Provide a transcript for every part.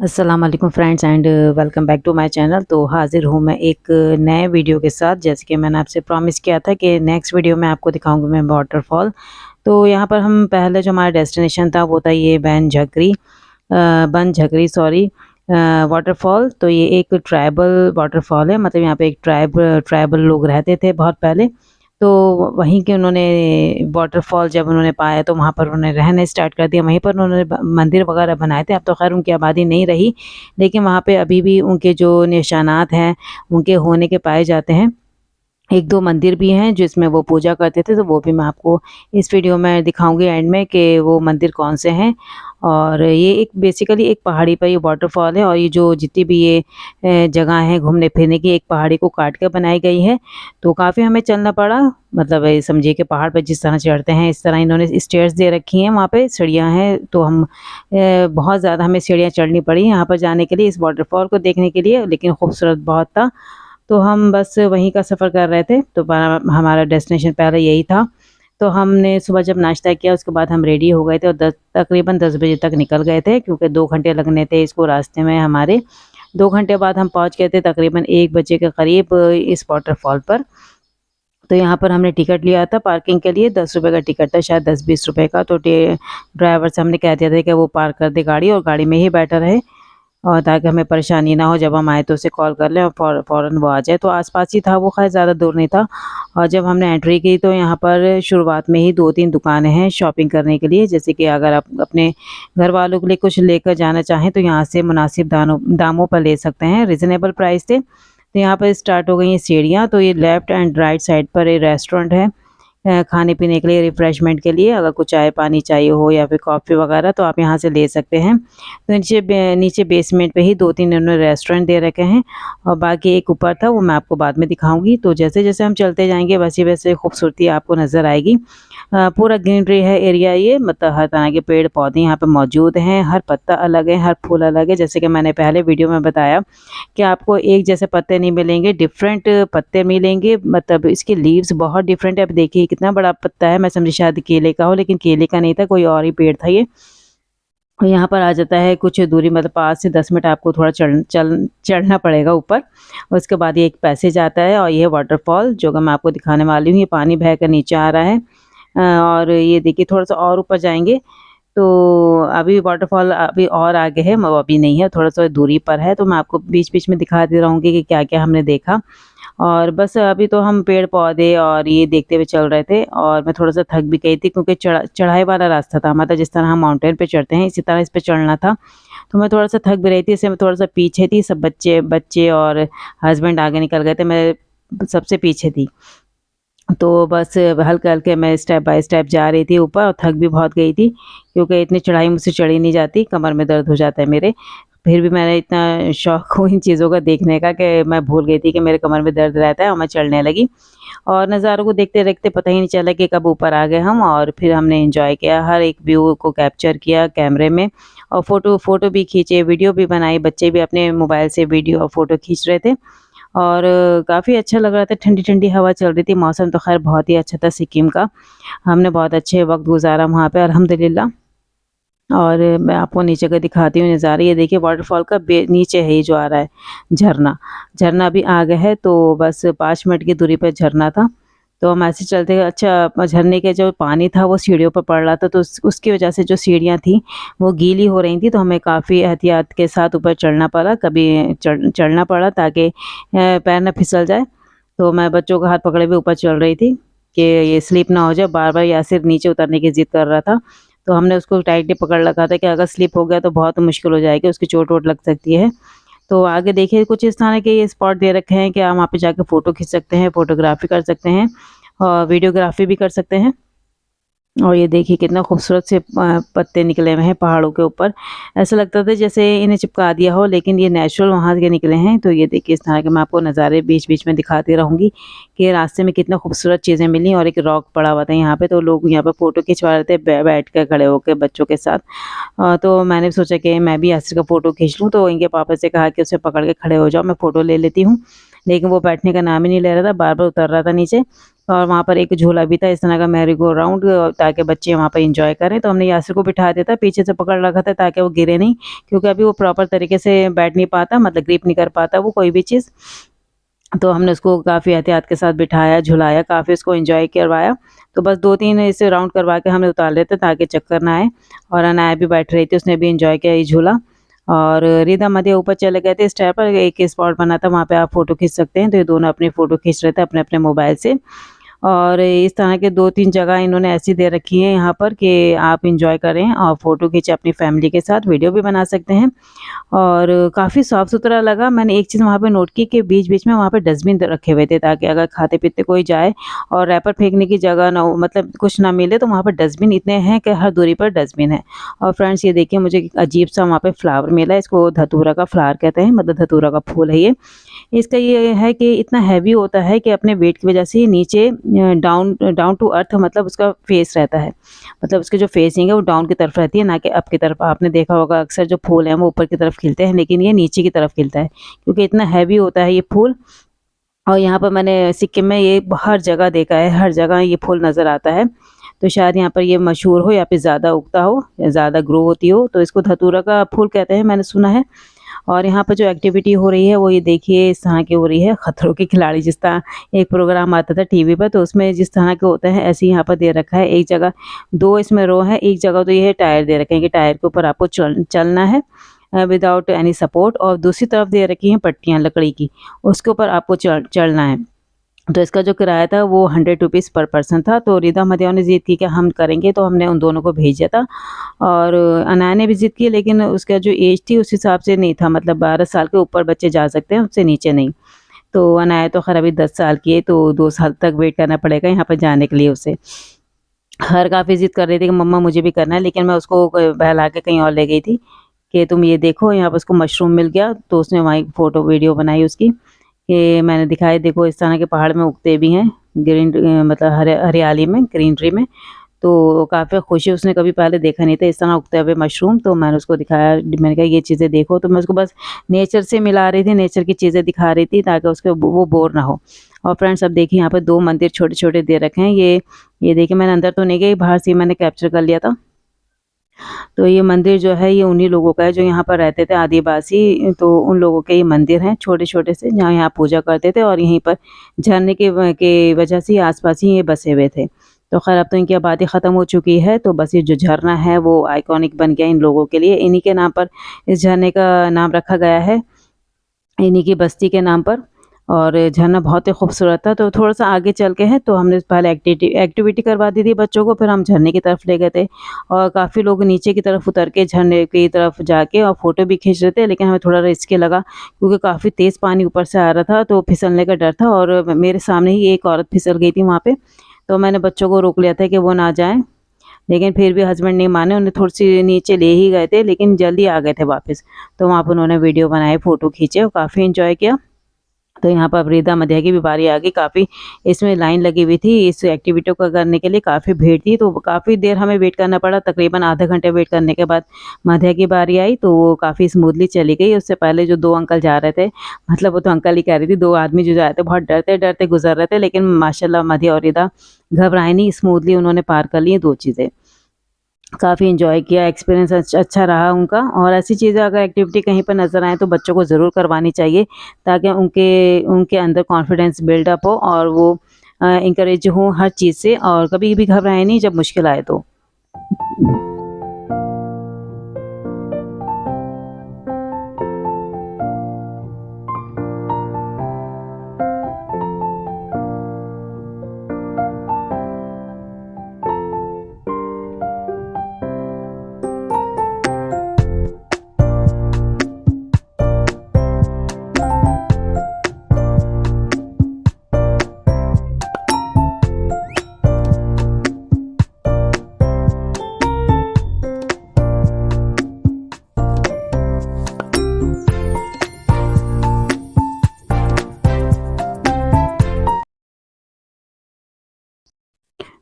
अस्सलाम वालेकुम friends and welcome back to my channel. तो हाज़िर हूँ मैं एक नए वीडियो के साथ। जैसे कि मैंने आपसे प्रॉमिस किया था कि नेक्स्ट वीडियो में आपको दिखाऊंगी मैं वाटरफॉल। तो यहाँ पर हम पहले जो हमारा डेस्टिनेशन था वो था ये बन झकरी सॉरी वाटरफॉल। तो ये एक ट्राइबल वाटरफॉल है, मतलब यहाँ पे एक ट्राइबल लोग रहते थे बहुत पहले। तो वहीं के उन्होंने वाटरफॉल जब उन्होंने पाया तो वहाँ पर उन्होंने रहना स्टार्ट कर दिया। वहीं पर उन्होंने मंदिर वगैरह बनाए थे। अब तो खैर उनकी आबादी नहीं रही, लेकिन वहाँ पे अभी भी उनके जो निशानात हैं उनके होने के पाए जाते हैं। एक दो मंदिर भी हैं जिसमें वो पूजा करते थे, तो वो भी मैं आपको इस वीडियो में दिखाऊंगी एंड में कि वो मंदिर कौन से हैं। और ये एक बेसिकली एक पहाड़ी पर ये वाटरफॉल है, और ये जो जितनी भी ये जगह है घूमने फिरने की, एक पहाड़ी को काट कर बनाई गई है। तो काफ़ी हमें चलना पड़ा, मतलब ये समझिए कि पहाड़ पर जिस तरह चढ़ते हैं इस तरह इन्होंने स्टेयर्स दे रखी हैं। वहाँ पे सीढ़ियाँ हैं, तो हम बहुत ज़्यादा हमें सीढ़ियाँ चढ़नी पड़ी यहाँ पर जाने के लिए, इस वाटरफॉल को देखने के लिए। लेकिन खूबसूरत बहुत था। तो हम बस वहीं का सफ़र कर रहे थे, तो हमारा डेस्टिनेशन पहले यही था। तो हमने सुबह जब नाश्ता किया उसके बाद हम रेडी हो गए थे और तकरीबन 10 बजे तक निकल गए थे, क्योंकि 2 घंटे लगने थे इसको रास्ते में हमारे। 2 घंटे बाद हम पहुंच गए थे तकरीबन 1 बजे के करीब इस वाटरफॉल पर। तो यहाँ पर हमने टिकट लिया था पार्किंग के लिए, 10 रुपये का टिकट था, शायद 10-20 रुपये का। तो ड्राइवर से हमने कह दिया था कि वो पार्क कर दे गाड़ी और गाड़ी में ही बैठा रहे, और ताकि हमें परेशानी ना हो, जब हम आए तो उसे कॉल कर लें और फ़ौरन वो आ जाए। तो आसपास ही था वो, ख़ैर ज़्यादा दूर नहीं था। और जब हमने एंट्री की तो यहाँ पर शुरुआत में ही 2-3 दुकानें हैं शॉपिंग करने के लिए। जैसे कि अगर आप अपने घर वालों के लिए कुछ लेकर जाना चाहें तो यहाँ से मुनासिब दामों पर ले सकते हैं, रिजनेबल प्राइस थे। तो यहाँ पर स्टार्ट हो गई हैं सीढ़ियाँ। तो ये लेफ़्ट एंड राइट साइड पर ये रेस्टोरेंट है, खाने पीने के लिए, रिफ़्रेशमेंट के लिए। अगर कुछ चाय पानी चाहिए हो या फिर कॉफ़ी वगैरह तो आप यहाँ से ले सकते हैं। तो नीचे बेसमेंट पे ही 2-3 इन्होंने रेस्टोरेंट दे रखे हैं, और बाकी एक ऊपर था, वो मैं आपको बाद में दिखाऊंगी। तो जैसे जैसे हम चलते जाएंगे वैसे वैसे खूबसूरती आपको नज़र आएगी। पूरा ग्रीनरी है एरिया ये, मतलब हर तरह के पेड़ पौधे यहाँ पे मौजूद हैं। हर पत्ता अलग है, हर फूल अलग है। जैसे कि मैंने पहले वीडियो में बताया कि आपको एक जैसे पत्ते नहीं मिलेंगे, डिफरेंट पत्ते मिलेंगे, मतलब इसके लीव्स बहुत डिफरेंट है। अब देखिए कितना बड़ा पत्ता है, मैं समझी शायद केले का हो, लेकिन केले का नहीं था, कोई और ही पेड़ था ये। और यहाँ पर आ जाता है कुछ दूरी, मतलब 5 से 10 मिनट आपको थोड़ा चढ़ना पड़ेगा ऊपर। उसके बाद ये एक पैसेज आता है, और ये वाटरफॉल जो कि मैं आपको दिखाने वाली हूँ। ये पानी बह कर नीचे आ रहा है। और ये देखिए थोड़ा सा और ऊपर जाएंगे तो अभी वाटरफॉल अभी और आगे है, वो अभी नहीं है, थोड़ा सा दूरी पर है। तो मैं आपको बीच बीच में दिखाती रहूँगी कि क्या क्या हमने देखा। और बस अभी तो हम पेड़ पौधे और ये देखते हुए चल रहे थे, और मैं थोड़ा सा थक भी गई थी क्योंकि चढ़ाई वाला रास्ता था, मतलब जिस तरह हम माउंटेन पे चढ़ते हैं इसी तरह इस पे चढ़ना था। तो मैं थोड़ा सा थक भी रही थी, इससे मैं थोड़ा सा पीछे थी। सब बच्चे बच्चे और हस्बैंड आगे निकल गए थे, मैं सबसे पीछे थी। तो बस हल्के-हल्के मैं स्टेप बाय स्टेप जा रही थी ऊपर, और थक भी बहुत गई थी क्योंकि इतनी चढ़ाई मुझसे चढ़ी नहीं जाती, कमर में दर्द हो जाता है मेरे। फिर भी मैंने इतना शौक हो इन चीज़ों का देखने का कि मैं भूल गई थी कि मेरे कमर में दर्द रहता है, और मैं चढ़ने लगी। और नज़ारों को देखते-देखते पता ही नहीं चला कि कब ऊपर आ गए हम, और फिर हमने एन्जॉय किया, हर एक व्यू को कैप्चर किया कैमरे में, और फ़ोटो भी खींचे, वीडियो भी बनाई। बच्चे भी अपने मोबाइल से वीडियो और फ़ोटो खींच रहे थे। और काफ़ी अच्छा लग रहा था, ठंडी-ठंडी हवा चल रही थी। मौसम तो ख़ैर बहुत ही अच्छा था सिक्किम का। हमने बहुत अच्छे वक़्त गुज़ारा वहाँ पे अल्हम्दुलिल्लाह। और मैं आपको नीचे का दिखाती हूँ नज़ारा। ये देखिए वाटरफॉल का बे नीचे है ये जो आ रहा है झरना। झरना अभी आगे है, तो बस 5 मिनट की दूरी पे झरना था। तो हम ऐसे चलते गए। अच्छा, झरने के जो पानी था वो सीढ़ियों पर पड़ रहा था, तो उसकी वजह से जो सीढ़ियाँ थीं वो गीली हो रही थी, तो हमें काफ़ी एहतियात के साथ ऊपर चढ़ना पड़ा, कभी चढ़ना पड़ा ताकि पैर ना फिसल जाए। तो मैं बच्चों का हाथ पकड़े हुए ऊपर चल रही थी कि ये स्लिप ना हो जाए। बार-बार यासिर नीचे उतरने की ज़िद कर रहा था, तो हमने उसको टाइटली पकड़ रखा था कि अगर स्लिप हो गया तो बहुत मुश्किल हो जाएगी, उसकी चोट-वोट लग सकती है। तो आगे देखिए कुछ इस तरह के ये स्पॉट दे रखे हैं कि आप वहाँ पे जाके फ़ोटो खींच सकते हैं, फ़ोटोग्राफ़ी कर सकते हैं, और वीडियोग्राफ़ी भी कर सकते हैं। और ये देखिए कितना खूबसूरत से पत्ते निकले हुए हैं पहाड़ों के ऊपर। ऐसा लगता था जैसे इन्हें चिपका दिया हो, लेकिन ये नेचुरल वहाँ के निकले हैं। तो ये देखिए इस तरह के मैं आपको नज़ारे बीच-बीच में दिखाती रहूँगी कि रास्ते में कितना खूबसूरत चीज़ें मिली। और एक रॉक पड़ा हुआ था यहाँ पे, तो लोग यहाँ पे फ़ोटो खिंचवा रहे थे बैठ के, खड़े होके बच्चों के साथ। तो मैंने सोचा कि मैं भी यासिर का फ़ोटो खींच लूँ, तो इनके पापा से कहा कि उसे पकड़ के खड़े हो जाओ, मैं फ़ोटो ले लेती हूँ। लेकिन वो बैठने का नाम ही नहीं ले रहा था, बार-बार उतर रहा था नीचे। और वहाँ पर एक झूला भी था इस तरह का मैरी गो राउंड, ताकि बच्चे वहाँ पर एंजॉय करें। तो हमने यासिर को बिठा दिया था, पीछे से पकड़ रखा था ताकि वो गिरे नहीं, क्योंकि अभी वो प्रॉपर तरीके से बैठ नहीं पाता, मतलब ग्रिप नहीं कर पाता वो कोई भी चीज़। तो हमने उसको काफ़ी एहतियात के साथ बिठाया, झुलाया, काफ़ी उसको एंजॉय करवाया। तो बस 2-3 ऐसे राउंड करवा के हमें उतार लेते ताकि चक्कर ना आए। और अनाया भी बैठ रही थी, उसने भी एंजॉय किया ये झूला। और रिधा मध्य ऊपर चले गए थे स्टेयर पर, एक स्पॉट बना था वहाँ पे आप फ़ोटो खींच सकते हैं। तो ये दोनों अपनी फ़ोटो खींच रहे थे अपने-अपने मोबाइल से। और इस तरह के 2-3 जगह इन्होंने ऐसी दे रखी है यहाँ पर कि आप एंजॉय करें और फ़ोटो खींचे अपनी फैमिली के साथ, वीडियो भी बना सकते हैं। और काफ़ी साफ़-सुथरा लगा। मैंने एक चीज़ वहाँ पे नोट की कि बीच-बीच में वहाँ पे डस्टबिन रखे हुए थे, ताकि अगर खाते-पीते कोई जाए और रैपर फेंकने की जगह ना हो, मतलब कुछ ना मिले, तो वहाँ पर डस्टबिन इतने हैं कि हर दूरी पर डस्टबिन है। और फ्रेंड्स ये देखिए, मुझे एक अजीब-सा वहाँ पे फ्लावर मिला, इसको धतूरा का फ्लावर कहते हैं, मतलब धतूरा का फूल है ये। इसका ये है कि इतना हैवी होता है कि अपने वेट की वजह से ये नीचे डाउन डाउन टू अर्थ, मतलब उसका फेस रहता है। मतलब उसकी जो फेसिंग है वो डाउन की तरफ रहती है, ना कि अप की तरफ। आपने देखा होगा अक्सर जो फूल हैं वो ऊपर की तरफ खिलते हैं, लेकिन ये नीचे की तरफ खिलता है, क्योंकि इतना हैवी होता है ये फूल। और यहाँ पर मैंने सिक्किम में ये हर जगह देखा है, हर जगह ये फूल नज़र आता है। तो शायद यहाँ पर ये मशहूर हो या फिर ज़्यादा उगता हो या ज़्यादा ग्रो होती हो, तो इसको धतूरा का फूल कहते हैं, मैंने सुना है। और यहाँ पर जो एक्टिविटी हो रही है वो ये देखिए इस तरह की हो रही है, खतरों के खिलाड़ी जिस तरह एक प्रोग्राम आता था टीवी पर, तो उसमें जिस तरह के होते हैं ऐसे ही यहाँ पर दे रखा है। एक जगह 2 इसमें रो है, एक जगह तो ये है टायर दे रखे हैं कि टायर के ऊपर आपको चलना है विदाउट एनी सपोर्ट, और दूसरी तरफ दे रखी हैं पट्टियाँ लकड़ी की, उसके ऊपर आपको चढ़ना है। तो इसका जो किराया था वो 100 रुपीज़ पर पर्सन था। तो रिधा मध्याव ने ज़िद की कि हम करेंगे, तो हमने उन दोनों को भेजा था। और अनाया ने भी ज़िद की, लेकिन उसका जो एज थी उस हिसाब से नहीं था, मतलब 12 साल के ऊपर बच्चे जा सकते हैं, उससे नीचे नहीं। तो अनाया तो खैर अभी 10 साल की है, तो 2 साल तक वेट करना पड़ेगा यहाँ पर जाने के लिए उसे। हर काफ़ी ज़िद कर रही थी कि मम्मा मुझे भी करना है, लेकिन मैं उसको बहला के कहीं और ले गई थी कि तुम ये देखो, यहाँ पर उसको मशरूम मिल गया। तो उसने वहीं फ़ोटो वीडियो बनाई उसकी, कि मैंने दिखाया देखो इस तरह के पहाड़ में उगते भी हैं, ग्रीन मतलब हरियाली में, ग्रीनरी में। तो काफ़ी खुशी, उसने कभी पहले देखा नहीं था इस तरह उगते हुए मशरूम। तो मैंने उसको दिखाया, मैंने कहा ये चीज़ें देखो। तो मैं उसको बस नेचर से मिला रही थी, नेचर की चीज़ें दिखा रही थी, ताकि उसको वो बोर ना हो। और फ्रेंड्स अब देखिए यहाँ पे 2 मंदिर छोटे-छोटे दे रखे हैं। ये देखिए, मैंने अंदर तो नहीं गई, बाहर से ही मैंने कैप्चर कर लिया था। तो ये मंदिर जो है ये उन्हीं लोगों का है जो यहाँ पर रहते थे, आदिवासी। तो उन लोगों के ये मंदिर हैं छोटे-छोटे से, जहाँ यहाँ पूजा करते थे, और यहीं पर झरने के वजह से आस-पास ही ये बसे हुए थे। तो ख़ैर अब तो इनकी आबादी ख़त्म हो चुकी है, तो बस ये जो झरना है वो आइकॉनिक बन गया इन लोगों के लिए। इन्हीं के नाम पर इस झरने का नाम रखा गया है, इन्हीं की बस्ती के नाम पर। और झरना बहुत ही खूबसूरत था। तो थोड़ा-सा आगे चल के है, तो हमने पहले एक्टिविटी करवा दी थी बच्चों को, फिर हम झरने की तरफ ले गए थे। और काफ़ी लोग नीचे की तरफ उतर के झरने की तरफ जाके और फ़ोटो भी खींच रहे थे, लेकिन हमें थोड़ा रिस्की लगा, क्योंकि काफ़ी तेज़ पानी ऊपर से आ रहा था, तो फिसलने का डर था। और मेरे सामने ही एक औरत फिसल गई थी वहाँ पे, तो मैंने बच्चों को रोक लिया था कि वो ना जाएँ। लेकिन फिर भी हस्बैंड नहीं माने, उन्हें थोड़ी-सी नीचे ले ही गए थे, लेकिन जल्दी आ गए थे वापस। तो वहाँ पे उन्होंने वीडियो बनाए, फ़ोटो खींचे और काफ़ी एन्जॉय किया। तो यहाँ पर अब रिधा मध्या की भी बारी आ गई। काफ़ी इसमें लाइन लगी हुई थी, इस एक्टिविटी को करने के लिए काफ़ी भीड़ थी, तो काफ़ी देर हमें वेट करना पड़ा। तकरीबन आधा घंटे वेट करने के बाद मध्या की बारी आई, तो वो काफ़ी स्मूथली चली गई। उससे पहले जो 2 अंकल जा रहे थे, मतलब वो तो अंकल ही कह रही थी, 2 आदमी जो जा रहे थे बहुत डरते-डरते गुज़र रहे थे, लेकिन माशाल्लाह मध्या और रिधा घबराए नहीं, स्मूथली उन्होंने पार कर ली 2 चीज़ें। काफ़ी एन्जॉय किया, एक्सपीरियंस अच्छा रहा उनका। और ऐसी चीज़ें अगर एक्टिविटी कहीं पर नज़र आएँ तो बच्चों को ज़रूर करवानी चाहिए, ताकि उनके उनके अंदर कॉन्फिडेंस बिल्डअप हो, और वो एनकरेज हों हर चीज़ से, और कभी भी घबराएँ नहीं जब मुश्किल आए तो।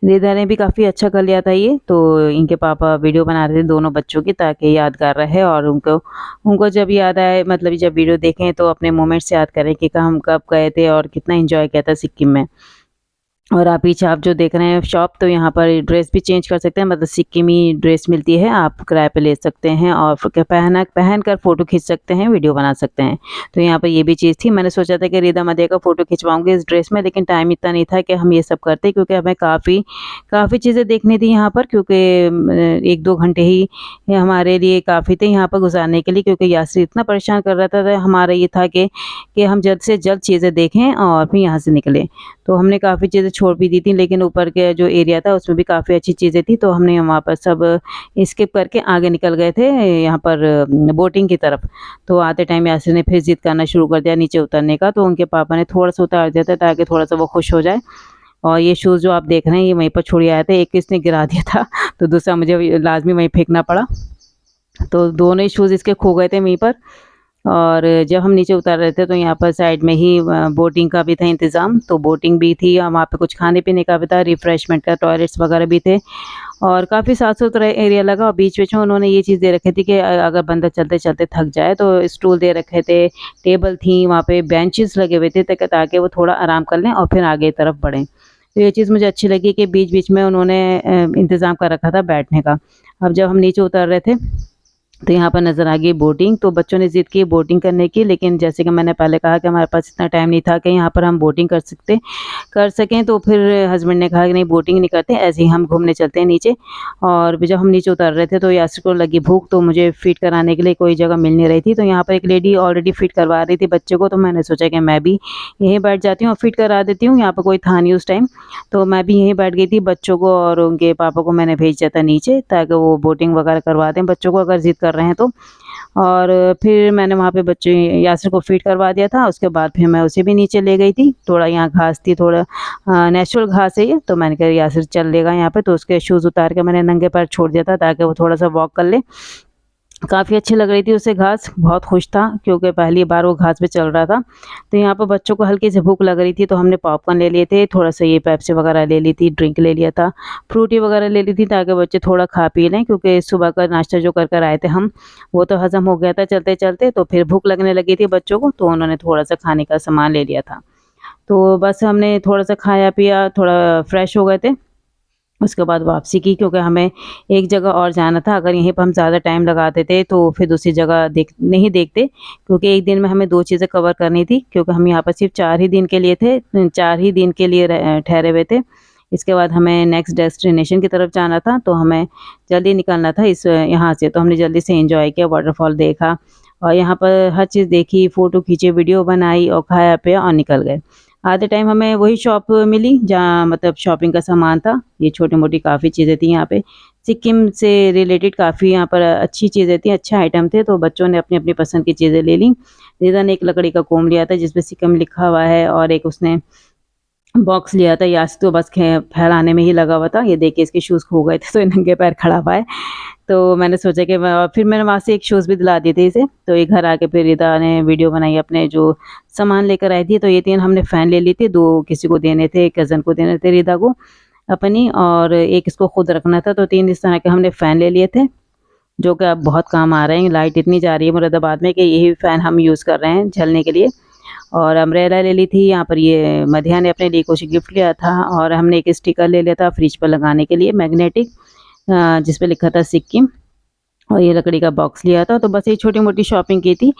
रिधा ने भी काफ़ी अच्छा कर लिया था ये, तो इनके पापा वीडियो बना रहे थे दोनों बच्चों की, ताकि यादगार रहे, और उनको उनको जब याद आए, मतलब जब वीडियो देखें तो अपने मोमेंट्स याद करें कि हम कब गए थे और कितना एन्जॉय किया था सिक्किम में। और आप पीछे आप जो देख रहे हैं शॉप, तो यहाँ पर ड्रेस भी चेंज कर सकते हैं, मतलब सिक्किमी ड्रेस मिलती है, आप किराए पे ले सकते हैं और फिर पहन कर फ़ोटो खींच सकते हैं, वीडियो बना सकते हैं। तो यहाँ पर ये भी चीज़ थी। मैंने सोचा था कि रीदा मदिया का फ़ोटो खिंचवाऊँगी इस ड्रेस में, लेकिन टाइम इतना नहीं था कि हम ये सब करते, क्योंकि हमें काफ़ी काफ़ी चीज़ें देखनी थी यहाँ पर, क्योंकि 1-2 घंटे ही ये हमारे लिए काफ़ी थे यहाँ पर गुज़ारने के लिए, क्योंकि यासिर इतना परेशान कर रहा था। तो हमारा ये था कि हम जल्द से जल्द चीज़ें देखें और फिर यहाँ से निकलें। तो हमने काफ़ी चीज़ें छोड़ भी दी थी, लेकिन ऊपर के जो एरिया था उसमें भी काफ़ी अच्छी चीज़ें थी, तो हमने वहाँ पर सब स्किप करके आगे निकल गए थे यहाँ पर बोटिंग की तरफ। तो आते टाइम यासिर ने फिर ज़िद करना शुरू कर दिया नीचे उतरने का, तो उनके पापा ने थोड़ा-सा उतार दिया था ताकि थोड़ा-सा वो खुश हो जाए। और ये शूज़ जो आप देख रहे हैं ये वहीं पर छोड़ आए थे, एक इसने गिरा दिया था तो दूसरा मुझे लाज़मी वहीं फेंकना पड़ा। तो दोनों ही शूज़ इसके खो गए थे वहीं पर। और जब हम नीचे उतर रहे थे तो यहाँ पर साइड में ही बोटिंग का भी था इंतज़ाम, तो बोटिंग भी थी और वहाँ पे कुछ खाने-पीने का भी था, रिफ्रेशमेंट का, टॉयलेट्स वगैरह भी थे और काफ़ी साफ-सुथरा एरिया लगा। और बीच-बीच में उन्होंने ये चीज़ दे रखी थी कि अगर बंदा चलते-चलते थक जाए तो स्टूल दे रखे थे, टेबल थी, वहाँ पे बेंचेस लगे हुए थे ताकि वो थोड़ा आराम कर लें और फिर आगे की तरफ बढ़ें। तो ये चीज़ मुझे अच्छी लगी कि बीच-बीच में उन्होंने इंतज़ाम कर रखा था बैठने का। अब जब हम नीचे उतर रहे थे तो यहाँ पर नज़र आ गई बोटिंग, तो बच्चों ने ज़िद की बोटिंग करने की, लेकिन जैसे कि मैंने पहले कहा कि हमारे पास इतना टाइम नहीं था कि यहाँ पर हम बोटिंग कर सकें, तो फिर हस्बैंड ने कहा कि नहीं बोटिंग नहीं करते, ऐसे ही हम घूमने चलते हैं नीचे। और जब हम नीचे उतर रहे थे तो यासिर को लगी भूख, तो मुझे फ़ीड कराने के लिए कोई जगह मिल नहीं रही थी, तो यहाँ पर एक लेडी ऑलरेडी फ़ीड करवा रही थी बच्चे को, तो मैंने सोचा कि मैं भी यहीं बैठ जाती हूँ और फ़ीड करा देती हूँ, यहाँ पर कोई था नहीं उस टाइम। तो मैं भी यहीं बैठ गई थी, बच्चों को और उनके पापा को मैंने भेज दिया था नीचे ताकि वो बोटिंग वगैरह करवा दें बच्चों को अगर ज़िद कर रहे हैं तो। और फिर मैंने वहाँ पे बच्चे यासिर को फ़ीड करवा दिया था, उसके बाद फिर मैं उसे भी नीचे ले गई थी। थोड़ा यहाँ घास थी, थोड़ा नेचुरल घास है ये, तो मैंने कहा यासिर चल लेगा यहाँ पे, तो उसके शूज़ उतार के मैंने नंगे पैर छोड़ दिया था ताकि वो थोड़ा-सा वॉक कर ले। काफ़ी अच्छी लग रही थी उसे घास, बहुत खुश था क्योंकि पहली बार वो घास पे चल रहा था। तो यहाँ पर बच्चों को हल्की सी भूख लग रही थी, तो हमने पॉपकॉर्न ले लिए थे, थोड़ा-सा ये पेप्सी वगैरह ले ली थी, ड्रिंक ले लिया था, फ्रूटी वगैरह ले ली थी ताकि बच्चे थोड़ा खा पी लें, क्योंकि सुबह का नाश्ता जो कर आए थे हम, वो तो हज़म हो गया था चलते-चलते, तो फिर भूख लगने लगी थी बच्चों को, तो उन्होंने थोड़ा-सा खाने का सामान ले लिया था। तो बस हमने थोड़ा-सा खाया पिया, थोड़ा फ्रेश हो गए थे। उसके बाद वापसी की, क्योंकि हमें एक जगह और जाना था। अगर यहीं पर हम ज़्यादा टाइम लगा देते तो फिर दूसरी जगह नहीं देखते, क्योंकि एक दिन में हमें 2 चीज़ें कवर करनी थी, क्योंकि हम यहाँ पर सिर्फ 4 ही दिन के लिए थे, 4 ही दिन के लिए ठहरे हुए थे। इसके बाद हमें नेक्स्ट डेस्टिनेशन की तरफ जाना था, तो हमें जल्दी निकलना था यहाँ से, तो हमने जल्दी से एंजॉय किया, वाटरफॉल देखा और यहाँ पर हर चीज़ देखी, फ़ोटो खींचे, वीडियो बनाई और खाया पिया और निकल गए। आते टाइम हमें वही शॉप मिली जहाँ मतलब शॉपिंग का सामान था। ये छोटी-मोटी काफ़ी चीज़ें थी यहाँ पे। सिक्किम से रिलेटेड काफ़ी यहाँ पर अच्छी चीज़ें थी, अच्छे आइटम थे, तो बच्चों ने अपनी-अपनी पसंद की चीज़ें ले लीं। रिज़ा ने एक लकड़ी का कोम्ब लिया था जिसपे सिक्किम लिखा हुआ है और एक उसने बॉक्स लिया था, यास तो बस फहराने में ही लगा हुआ था। ये देखिए इसके शूज़ खो गए थे तो ये नंगे पैर खड़ा हुआ है। तो मैंने सोचा कि फिर मैंने वहाँ से एक शूज़ भी दिला दिए थे इसे। तो ये घर आके फिर रिदा ने वीडियो बनाई अपने जो सामान लेकर आई थी। तो ये 3 हमने फ़ैन ले लिए थे, 2 किसी को देने थे, कज़न को देने थे रिदा को अपनी, और एक इसको खुद रखना था। तो 3 इस तरह के हमने फ़ैन ले लिए थे, जो कि अब बहुत काम आ रहे हैं। लाइट इतनी जा रही है मुरादाबाद में कि यही फ़ैन हम यूज़ कर रहे हैं झलने के लिए। और अम्ब्रेला ले ली थी, यहाँ पर ये मधिया ने अपने लिए कुछ गिफ्ट लिया था और हमने एक स्टिकर ले लिया था फ्रिज पर लगाने के लिए मैग्नेटिक, जिस पे लिखा था सिक्किम, और ये लकड़ी का बॉक्स लिया था। तो बस ये छोटी-मोटी शॉपिंग की थी।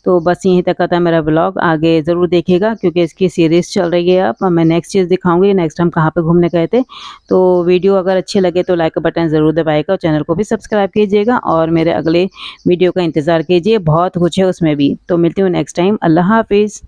तो बस यहीं तक का था मेरा व्लॉग, आगे ज़रूर देखिएगा क्योंकि इसकी सीरीज़ चल रही है अब। मैं नेक्स्ट चीज़ दिखाऊँगी, नेक्स्ट हम कहाँ पे घूमने गए थे। तो वीडियो अगर अच्छी लगे तो लाइक का बटन ज़रूर दबाइएगा और चैनल को भी सब्सक्राइब कीजिएगा और मेरे अगले वीडियो का इंतज़ार कीजिए, बहुत कुछ है उसमें भी। तो मिलती हूँ नेक्स्ट टाइम। अल्लाह हाफ़िज़।